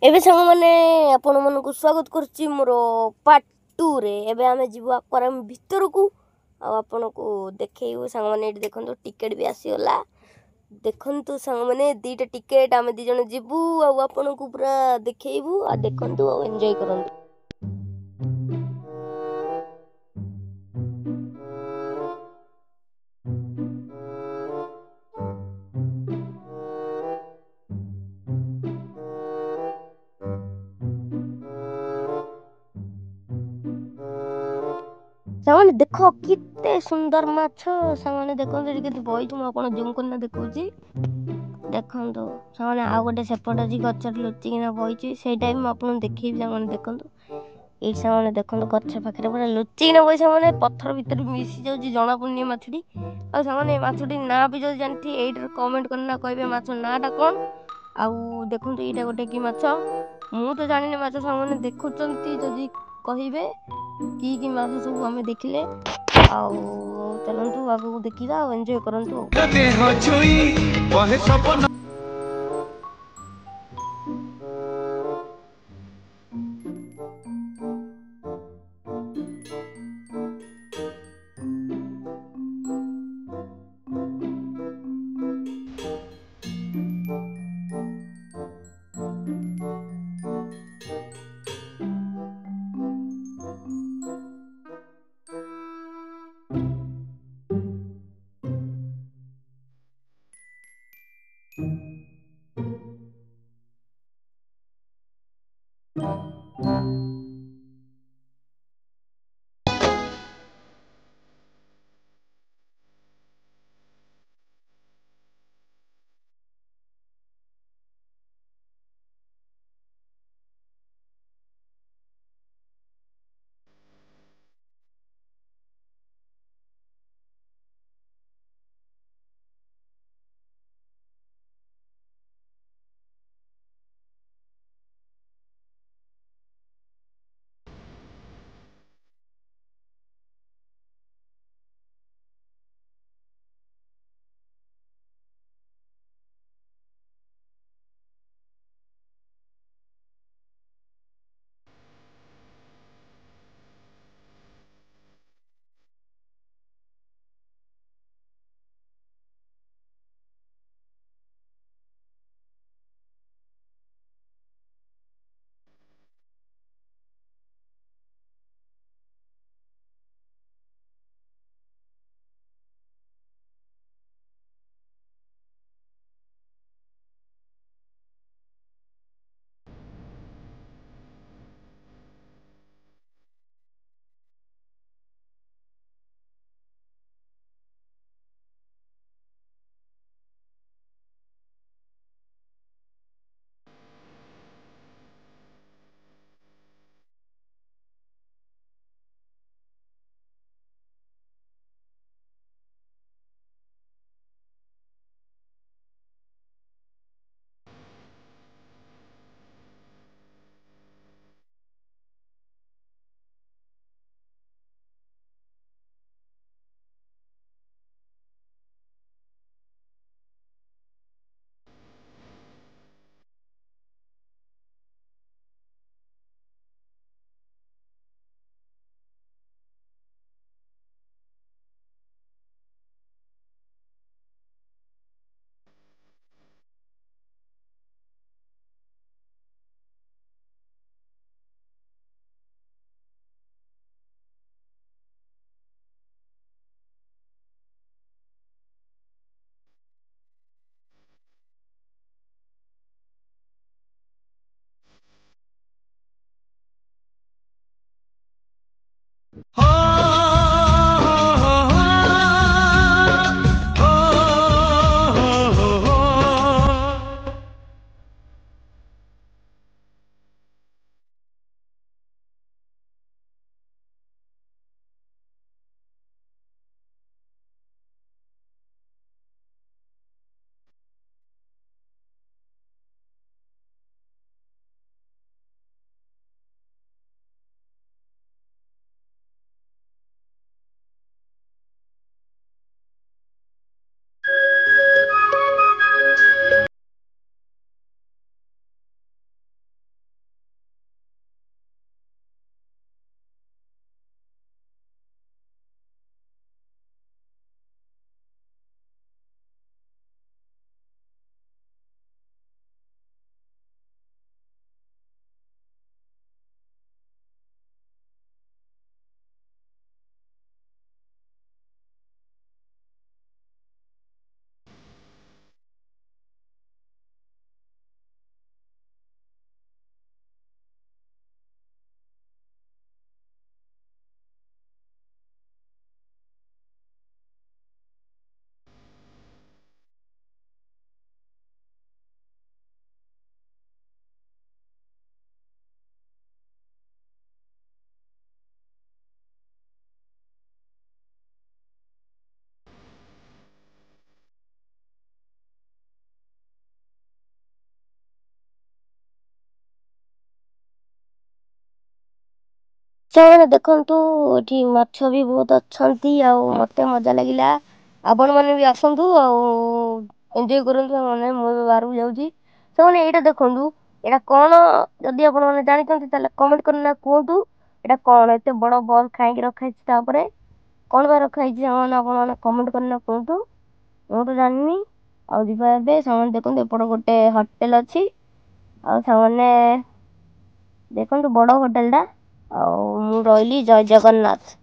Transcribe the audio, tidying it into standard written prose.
एबे संग माने आपण मन को स्वागत करछि मोर पार्ट 2 रे। एबे आमे जीवो एक्वारियम भीतर को आ आपण को देखेइबो संग माने एटी देखंतु टिकट भी आसीगला। देखंतु संग माने दीटा टिकट आमे दी जण जीवु आ आपण को पूरा देखेइबु आ देखंतु आ एन्जॉय करंतु। सामाने देखो किते सुंदर माछ। सामाने देखो केते बई तुम आपण जूम करना देखौची। देखंतु सामाने आ गोटे सेपट जी गचर लुचिकिना बईची सेई टाइम आपण देखैबी। सामाने देखंतु ए सामाने देखंतु गछ पाखरे पूरा लुचिकिना बई। सामाने पत्थर भीतर मिसी जाउची जना पुनी माछडी। आ सामाने माछडी ना भी जो जानथि एइटर कमेंट करना कहबे माछ नाटा कोन। आउ देखंतु एटा गोटे की माछ मु तो जानिने माछ। सामाने देखुचंती जदी कहिबे की माछ सब हमें देखिले आउ चलंतु आगु देखिबा आ एन्जॉय करंतु। ସାଙ୍ଗମାନେ ଦେଖନ୍ତୁ ଏଠି ମାଛ ବି ବହୁତ ଅଛନ୍ତି ଆଉ ମୋତେ ମଜା ଲାଗିଲା। ଆପଣମାନେ ବି ଆସନ୍ତୁ ଆଉ ଏନ୍ଜୟ କରନ୍ତୁ। ସାଙ୍ଗମାନେ ମୁଁ ଏବେ ବାହାରକୁ ଯାଉଛି। ସାଙ୍ଗମାନେ ଏଇଟା ଦେଖନ୍ତୁ, ଏଇଟା କ'ଣ ଯଦି ଆପଣମାନେ ଜାଣିଛନ୍ତି ତାହେଲେ କମେଣ୍ଟ କରିନା କୁହନ୍ତୁ। ଏଇଟା କ'ଣ ଏତେ ବଡ଼ ବଲ୍ କାହିଁକି ରଖା ହେଇଛି ତାପରେ, କ'ଣ ପାଇଁ ରଖା ହେଇଛି ସାଙ୍ଗମାନେ ଆପଣମାନେ କମେଣ୍ଟ କରିନା କୁହନ୍ତୁ। ମୁଁ ତ ଜାଣିନି। ଆଉ ଯିବା ଏବେ। ସାଙ୍ଗମାନେ ଦେଖନ୍ତୁ ଏପଟ ଗୋଟେ ହୋଟେଲ ଅଛି। ଆଉ ସାଙ୍ଗମାନେ ଦେଖନ୍ତୁ ବଡ଼ ହୋଟେଲଟା। ଆଉ ମୁଁ ରହିଲି। ଜୟ ଜଗନ୍ନାଥ।